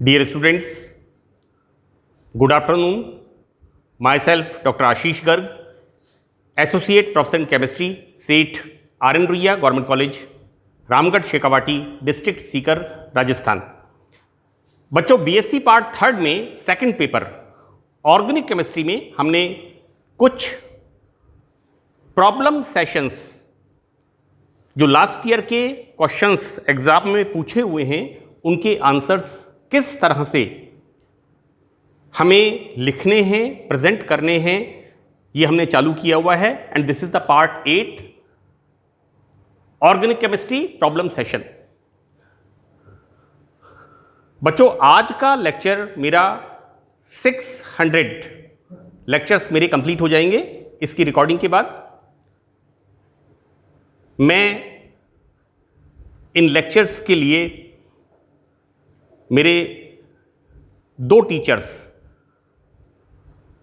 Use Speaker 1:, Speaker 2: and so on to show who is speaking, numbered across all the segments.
Speaker 1: Dear students, good afternoon. Myself, Dr. Ashish Garg, Associate Professor in Chemistry, SEET, RN Ruia Government College, Ramgarh Shekhawati, district Sikar, Rajasthan. बच्चों, BSc part third में second paper organic chemistry में हमने कुछ problem sessions जो last year के questions exam में पूछे हुए हैं उनके आंसर्स किस तरह से हमें लिखने हैं, प्रेजेंट करने हैं, ये हमने चालू किया हुआ है। And this is the part 8 organic chemistry problem session. बच्चों, आज का लेक्चर मेरा 600 लेक्चर्स मेरे कंप्लीट हो जाएंगे। इसकी रिकॉर्डिंग के बाद मैं इन लेक्चर्स के लिए मेरे 2 teachers,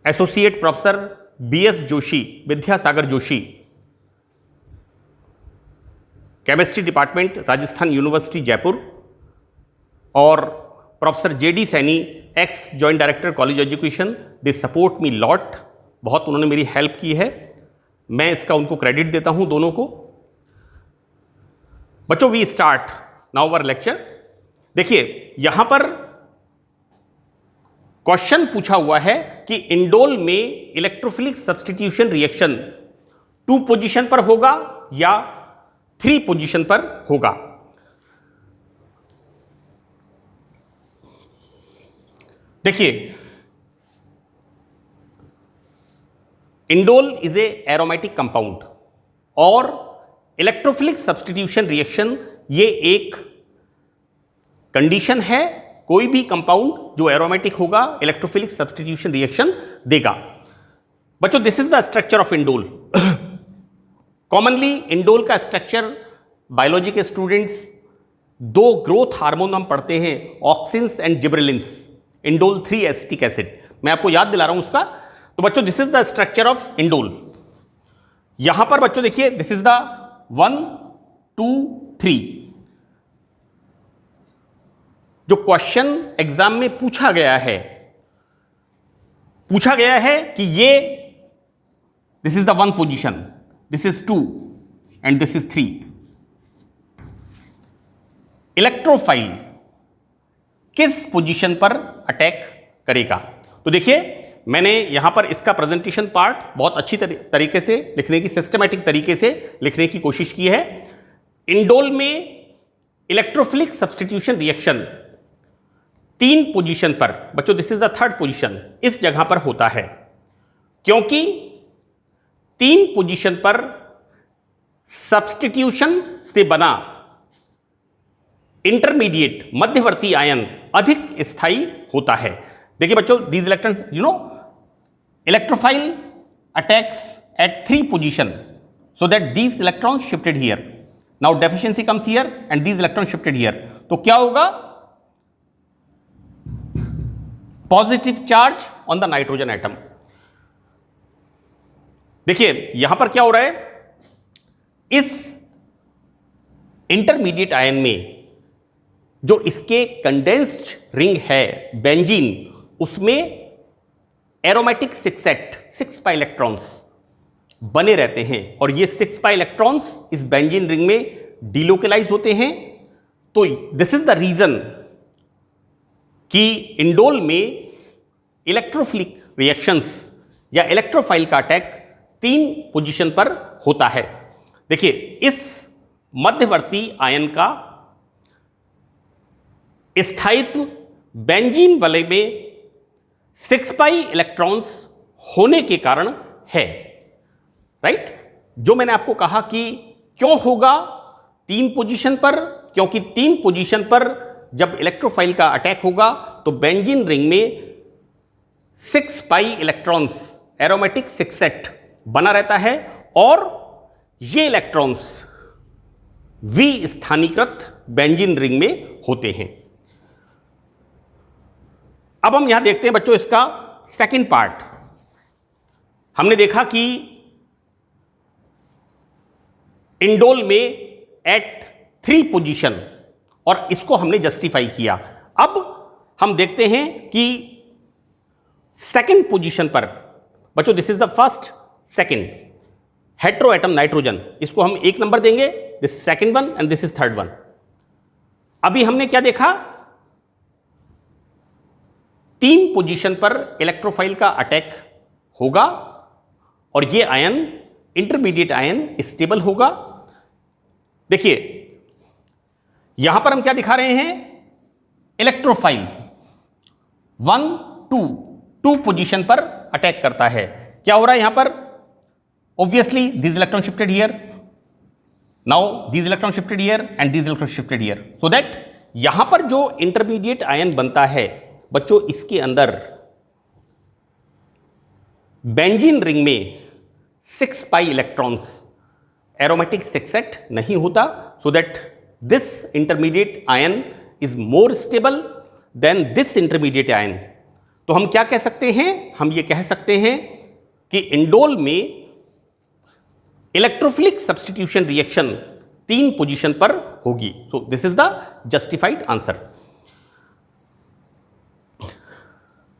Speaker 1: associate professor BS Joshi, Vidyasagar Joshi, chemistry department, Rajasthan university Jaipur, और professor JD Saini, ex joint director college education, they support me lot. बहुत उन्होंने मेरी हेल्प की है, मैं इसका उनको क्रेडिट देता हूं दोनों को। बच्चों, we start now our lecture. देखिए, यहां पर क्वेश्चन पूछा हुआ है कि इंडोल में इलेक्ट्रोफिलिक सब्स्टिट्यूशन रिएक्शन 2 पोजीशन पर होगा या 3 पोजीशन पर होगा। देखिए, indole is a aromatic compound और इलेक्ट्रोफिलिक सब्स्टिट्यूशन रिएक्शन ये एक कंडीशन है। कोई भी कंपाउंड जो एरोमेटिक होगा इलेक्ट्रोफिलिक सब्स्टिट्यूशन रिएक्शन देगा। बच्चों, this is the structure of indole. Commonly indole का स्ट्रक्चर बायोलॉजी के स्टूडेंट्स 2 ग्रोथ हार्मोन हम पढ़ते हैं, auxins and gibberellins, indole 3 acetic acid. मैं आपको याद दिला रहा हूं उसका। तो बच्चों, this is the structure of indole. यहां पर बच्चों देखिए, दिस इज द 1 2 3 जो क्वेश्चन एग्जाम में पूछा गया है कि ये this is the 1 position, this is 2 and this is 3। Electrophile किस पोजीशन पर अटैक करेगा? तो देखिए, मैंने यहां पर इसका प्रेजेंटेशन पार्ट बहुत अच्छी तरीके से लिखने की, सिस्टमैटिक तरीके से लिखने की कोशिश की है। इंडोल में इलेक्ट्रोफिलिक सब्स्टिट्यूशन रिएक्शन 3 पोजीशन पर, बच्चों this is the 3rd position, इस जगह पर होता है। क्योंकि 3 पोजीशन पर सब्स्टिट्यूशन से बना इंटरमीडिएट मध्यवर्ती आयन अधिक स्थायी होता है। देखिए बच्चों, these electron electrophile attacks at 3 position so that these electron shifted here. Now deficiency comes here and these electron shifted here. तो क्या होगा? Positive charge on the nitrogen atom. देखिए, यहां पर क्या हो रहा है, इस इंटरमीडिएट आयन में जो इसके कंडेंस्ड रिंग है बेंजीन, उसमें एरोमेटिक 6 पाई इलेक्ट्रॉन्स बने रहते हैं और ये 6 पाई इलेक्ट्रॉन्स इस बेंजीन रिंग में डिलोकलाइज होते हैं। तो दिस इज द रीजन कि इंडोल में इलेक्ट्रोफिलिक रिएक्शंस या इलेक्ट्रोफाइल का अटैक 3 पोजीशन पर होता है। देखिए, इस मध्यवर्ती आयन का स्थायित्व बेंजीन वलय में 6 पाई इलेक्ट्रॉन्स होने के कारण है। राइट? जो मैंने आपको कहा कि क्यों होगा 3 पोजीशन पर, क्योंकि 3 पोजीशन पर जब इलेक्ट्रोफाइल का अटैक होगा तो बेंजीन रिंग में 6 पाई इलेक्ट्रॉन्स, एरोमेटिक 6 बना रहता है और ये इलेक्ट्रॉन्स विस्थानीकृत बेंजीन रिंग में होते हैं। अब हम यहां देखते हैं बच्चों इसका सेकंड पार्ट। हमने देखा कि इंडोल में एट 3 पोजीशन, और इसको हमने जस्टिफाई किया। अब हम देखते हैं कि सेकंड पोजीशन पर, बच्चों this is the first second hetero atom nitrogen, इसको हम 1 नंबर देंगे, this second one and this is third one. अभी हमने क्या देखा, 3 पोजीशन पर इलेक्ट्रोफाइल का अटैक होगा और ये आयन इंटरमीडिएट आयन स्टेबल होगा। देखिए यहां पर हम क्या दिखा रहे हैं, इलेक्ट्रोफाइल 1 2 पोजीशन पर अटैक करता है। क्या हो रहा है यहां पर, obviously this electron shifted here, now this electron shifted here and this electron shifted here, so that यहां पर जो इंटरमीडिएट आयन बनता है बच्चों, इसके अंदर बेंजीन रिंग में 6 पाई इलेक्ट्रॉन्स एरोमेटिक सेक्सेट नहीं होता, so that this intermediate ion is more stable then this intermediate ion. तो हम क्या कह सकते हैं, हम ये कह सकते हैं कि इंडोल में इलेक्ट्रोफिलिक सब्स्टिट्यूशन रिएक्शन 3 पोजीशन पर होगी। So this is the justified answer.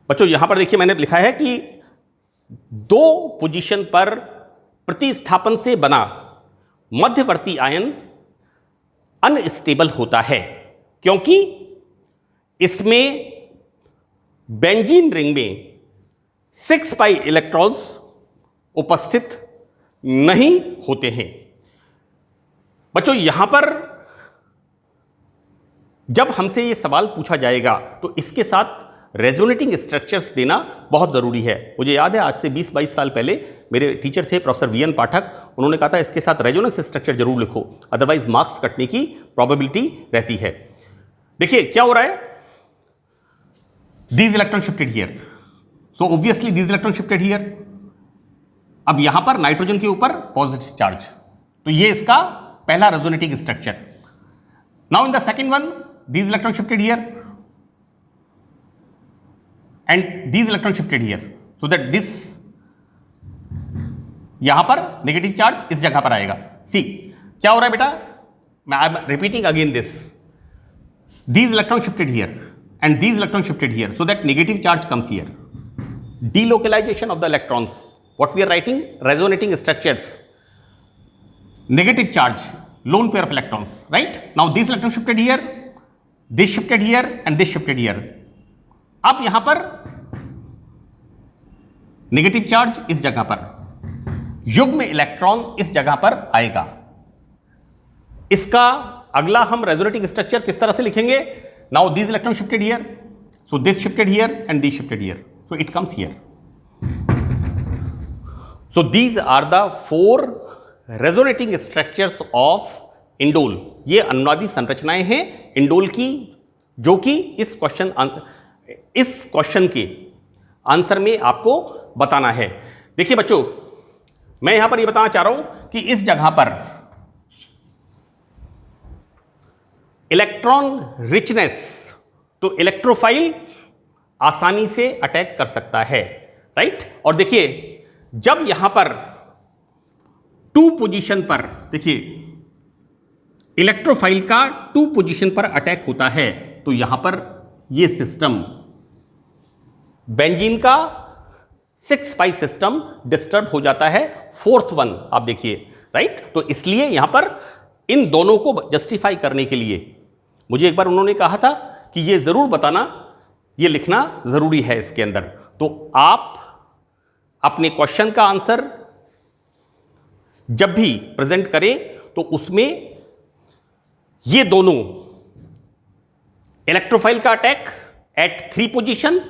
Speaker 1: बच्चों यहां पर देखिए मैंने लिखा है कि 2 पोजीशन पर प्रतिस्थापन से बना मध्यवर्ती आयन अनस्टेबल होता है, क्योंकि इसमें बेंजीन रिंग में 6 पाई इलेक्ट्रॉन्स उपस्थित नहीं होते हैं। बच्चों यहां पर जब हमसे यह सवाल पूछा जाएगा तो इसके साथ रेजोनेटिंग स्ट्रक्चर्स देना बहुत ज़रूरी है। मुझे याद है आज से 20-22 साल पहले मेरे टीचर थे प्रोफेसर वीएन पाठक, उन्होंने कहा था इसके साथ रेजोनेंस स्ट्रक्चर जरूर लिखो, अदरवाइज मार्क्स कटने की प्रोबेबिलिटी रहती है। देखिए क्या हो रहा है, these electron shifted here, so obviously these electron shifted here. अब यहां पर नाइट्रोजन के ऊपर पॉजिटिव चार्ज, तो ये इसका पहला resonating structure. Now in the second one these electron shifted here and these electron shifted here, so that this यहां पर नेगेटिव चार्ज इस जगह पर आएगा। सी क्या हो रहा है बेटा, मैं I am repeating again this, these electron shifted here and these electron shifted here, so that negative charge comes here. Delocalization of the electrons, what we are writing, resonating structures, negative charge, lone pair of electrons, right? Now this electron shifted here, this shifted here and this shifted here. अब यहां पर negative charge इस जगह पर, युग्म electron इस जगह पर आएगा। इसका अगला हम रेजोनेटिंग स्ट्रक्चर किस तरह से लिखेंगे, now this electron shifted here, so this shifted here and this shifted here, so it comes here. So these are the 4 resonating structures of indole. ये अनुनादी संरचनाएं हैं इंडोल की, जो कि इस क्वेश्चन के आंसर में आपको बताना है। देखिए बच्चों मैं यहां पर ये बताना चाह रहा हूं कि इस जगह पर इलेक्ट्रॉन रिचनेस, तो इलेक्ट्रोफाइल आसानी से अटैक कर सकता है, राइट। और देखिए जब यहां पर 2 पोजीशन पर, देखिए इलेक्ट्रोफाइल का 2 पोजीशन पर अटैक होता है, तो यहां पर ये सिस्टम बेंजीन का 6 पाई सिस्टम डिस्टर्ब हो जाता है, 4th वन आप देखिए, राइट। तो इसलिए यहां पर इन दोनों को जस्टिफाई करने के लिए मुझे एक बार उन्होंने कहा था कि ये जरूर बताना, ये लिखना जरूरी है इसके अंदर। तो आप अपने क्वेश्चन का आंसर जब भी प्रेजेंट करें तो उसमें ये दोनों इलेक्ट्रोफाइल का अटैक एट 3 पोजीशन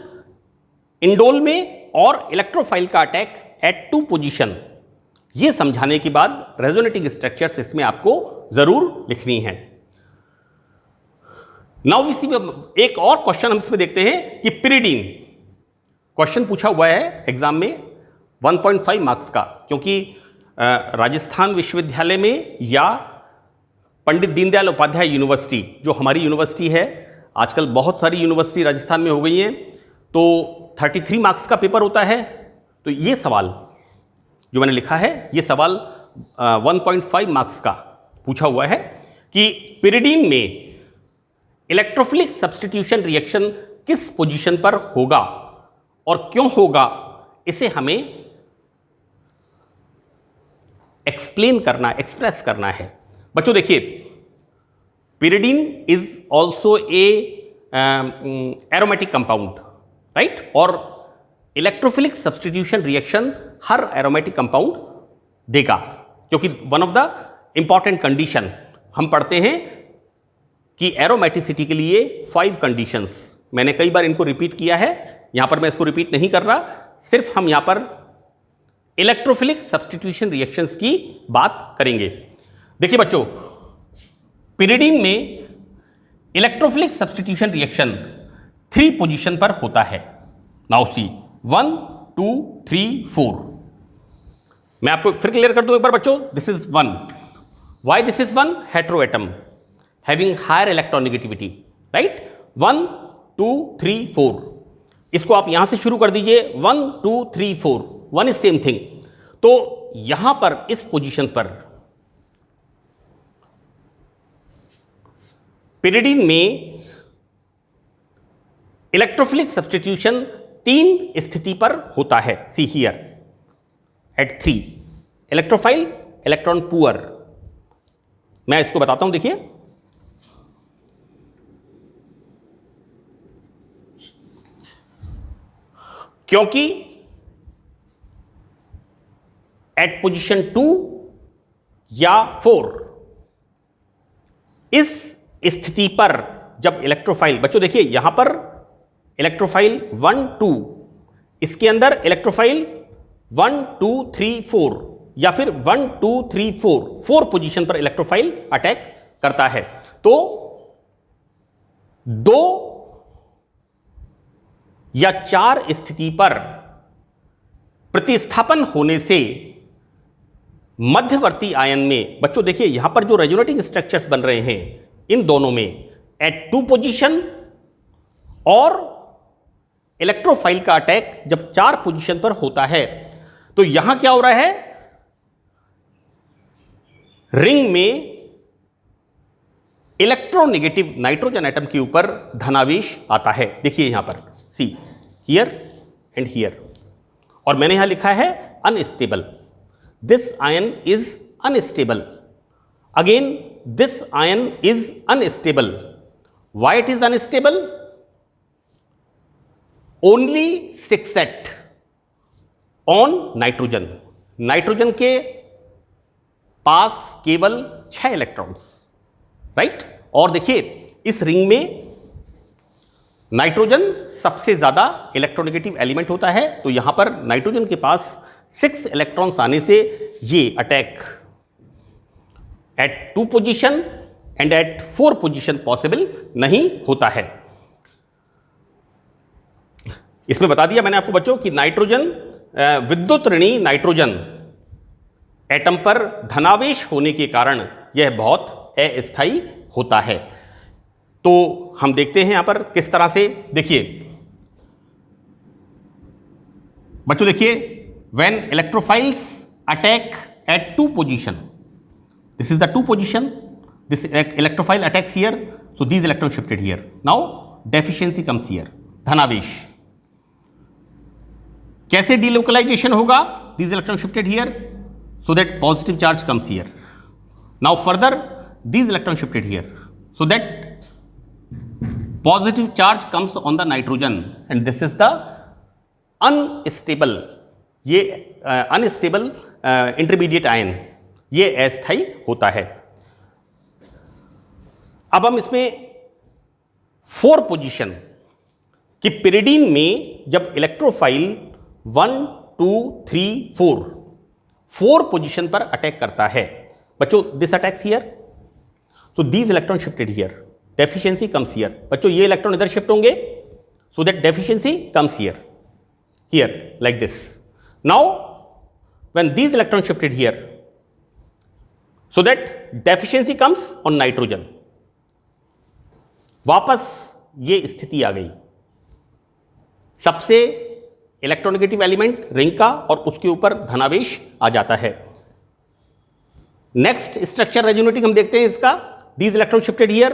Speaker 1: इंडोल में और इलेक्ट्रोफाइल का अटैक एट 2 पोजीशन, ये समझाने के बाद रेजोनेटिंग स्ट्रक्चर्स इसमें आपको जरूर लिखनी है। नाउ इसी में एक और क्वेश्चन हम इसमें देखते हैं कि पिरिडीन क्वेश्चन पूछा हुआ है एग्जाम में 1.5 मार्क्स का, क्योंकि राजस्थान विश्वविद्यालय में या पंडित दीनदयाल उपाध्याय यूनिवर्सिटी जो हमारी यूनिवर्सिटी है, आजकल बहुत सारी यूनिवर्सिटी राजस्थान में हो गई हैं, तो 33 मार्क्स का पेपर होता है। तो ये सवाल जो मैंने लिखा है, ये सवाल 1.5 मार्क्स का पूछा हुआ है कि पिरिडीन में इलेक्ट्रोफिलिक सब्स्टिट्यूशन रिएक्शन किस पोजीशन पर होगा और क्यों होगा, इसे हमें एक्सप्लेन करना, एक्सप्रेस करना है। बच्चों देखिए, pyridine is also a aromatic compound, right, और इलेक्ट्रोफिलिक सब्सटीट्यूशन रिएक्शन हर एरोमेटिक कंपाउंड देगा, क्योंकि one of the important condition हम पढ़ते हैं कि एरोमेटिसिटी के लिए 5 कंडीशंस, मैंने कई बार इनको रिपीट किया है, यहां पर मैं इसको रिपीट नहीं कर रहा, सिर्फ हम यहां पर इलेक्ट्रोफिलिक सब्सटीट्यूशन रिएक्शंस की बात करेंगे। देखिए बच्चों, pyridine में इलेक्ट्रोफिलिक सब्सटीट्यूशन रिएक्शन 3 पोजीशन पर होता है। Now see 1 2 3 4। मैं आपको फिर क्लियर कर दूं एक बार बच्चों, this is 1। Why this is 1? Hetero atom having higher electronegativity, right. 1 2 3 4, इसको आप यहां से शुरू कर दीजिए, 1 2 3 4, 1 इज सेम थिंग। तो यहां पर इस पोजीशन पर pyridine में इलेक्ट्रोफिलिक सब्सटीट्यूशन 3 स्थिति पर होता है। See here eight 3, electrophile, electron poor. मैं इसको बताता हूं, देखिए क्योंकि एट पोजीशन 2 या 4 इस स्थिति पर जब इलेक्ट्रोफाइल, बच्चों देखिए यहां पर इलेक्ट्रोफाइल 1 2, इसके अंदर इलेक्ट्रोफाइल 1 2 3 4 या फिर 1 2 3 4 पोजीशन पर इलेक्ट्रोफाइल अटैक करता है। तो 2 या 4 स्थिति पर प्रतिस्थापन होने से मध्यवर्ती आयन में, बच्चों देखिए यहां पर जो रेजोनेटिंग स्ट्रक्चर्स बन रहे हैं इन दोनों में एट 2 पोजीशन, और इलेक्ट्रोफाइल का अटैक जब 4 पोजीशन पर होता है, तो यहां क्या हो रहा है, रिंग में इलेक्ट्रोनेगेटिव नाइट्रोजन एटम के ऊपर धनावेश आता है। देखिए यहां पर सी हियर एंड हियर, और मैंने यहां लिखा है unstable, this ion is unstable, again this ion is unstable. Why it is unstable? Only 6 set on nitrogen. Nitrogen के पास केवल 6 इलेक्ट्रॉन्स, राइट। और देखिए इस रिंग में नाइट्रोजन सबसे ज्यादा इलेक्ट्रोनेगेटिव एलिमेंट होता है, तो यहां पर नाइट्रोजन के पास 6 इलेक्ट्रॉन्स आने से ये attack at 2 position and at 4 position possible नहीं होता है। इसमें बता दिया मैंने आपको बच्चों कि नाइट्रोजन, विद्युत ऋणी नाइट्रोजन एटम पर धनावेश होने के कारण यह बहुत अस्थायी होता है। तो हम देखते हैं यहां पर किस तरह से, देखिए बच्चों देखिए, when electrophiles attack at 2 position, this is the 2 position, this electrophile attacks here, so these electrons shifted here. Now deficiency comes here, धनावेश। कैसे delocalization होगा? These electrons shifted here, so that positive charge comes here. Now further these electrons shifted here, so that positive charge comes on the nitrogen, and this is the unstable, ये unstable intermediate ion, ये अस्थायी होता है। अब हम इसमें 4 position कि pyridine में जब इलेक्ट्रोफाइल 1 2 3 4 पोजीशन पर अटैक करता है, बच्चों this attacks here, so these electron shifted here, deficiency comes here. बच्चों ये इलेक्ट्रॉन इधर शिफ्ट होंगे, so that deficiency comes here like this. Now when these electron shifted here, so that deficiency comes on nitrogen, वापस ये स्थिति आ गई, सबसे electronegative element ring का और उसके ऊपर धनावेश आ जाता है। नेक्स्ट स्ट्रक्चर रेजोनेटिंग हम देखते हैं इसका, these electrons shifted here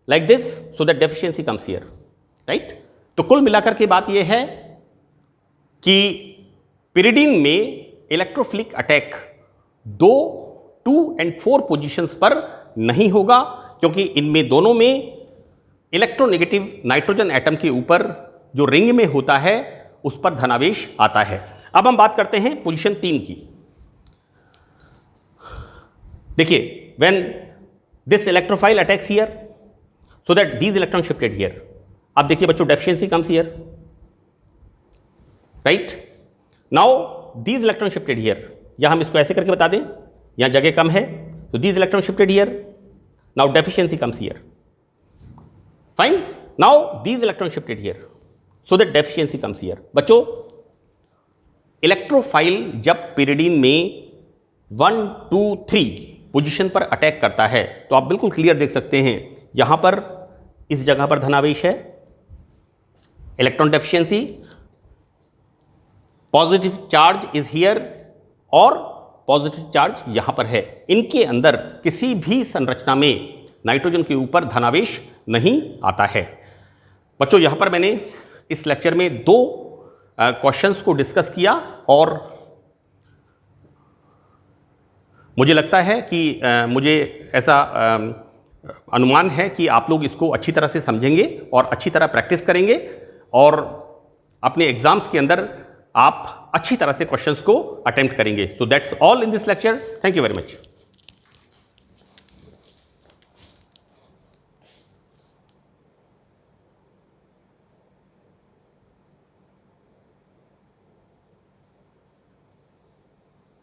Speaker 1: like this, so that deficiency comes here, right? तो कुल मिलाकर के बात यह है कि पिरिडीन में इलेक्ट्रोफिलिक अटैक 2 and 4 पोजीशंस पर नहीं होगा, क्योंकि इनमें दोनों में इलेक्ट्रोनेगेटिव नाइट्रोजन एटम के ऊपर जो रिंग में होता है उस पर धनावेश आता है। अब हम बात करते हैं पोजीशन 3 की। देखिए, when this electrophile attacks here so that these electron shifted here. अब देखिए बच्चों, deficiency comes here, right? Now these electron shifted here, या हम इसको ऐसे करके बता दें, यहां जगह कम है तो these electron shifted here, now deficiency comes here, fine. Now these electron shifted here so that deficiency comes here. बच्चों, इलेक्ट्रोफाइल जब पिरिडीन में 1, 2, 3 पोजीशन पर अटैक करता है तो आप बिल्कुल क्लियर देख सकते हैं, यहां पर इस जगह पर धनावेश है, electron deficiency, positive charge is here और पॉजिटिव चार्ज यहां पर है। इनके अंदर किसी भी संरचना में नाइट्रोजन के ऊपर धनावेश नहीं आता है। बच्चों, यहां पर मैंने इस लेक्चर में 2 क्वेश्चंस को डिस्कस किया और मुझे लगता है कि मुझे ऐसा अनुमान है कि आप लोग इसको अच्छी तरह से समझेंगे और अच्छी तरह प्रैक्टिस करेंगे और अपने एग्जाम्स के अंदर आप अच्छी तरह से क्वेश्चंस को अटेम्प्ट करेंगे। So that's all in this lecture. Thank you very much.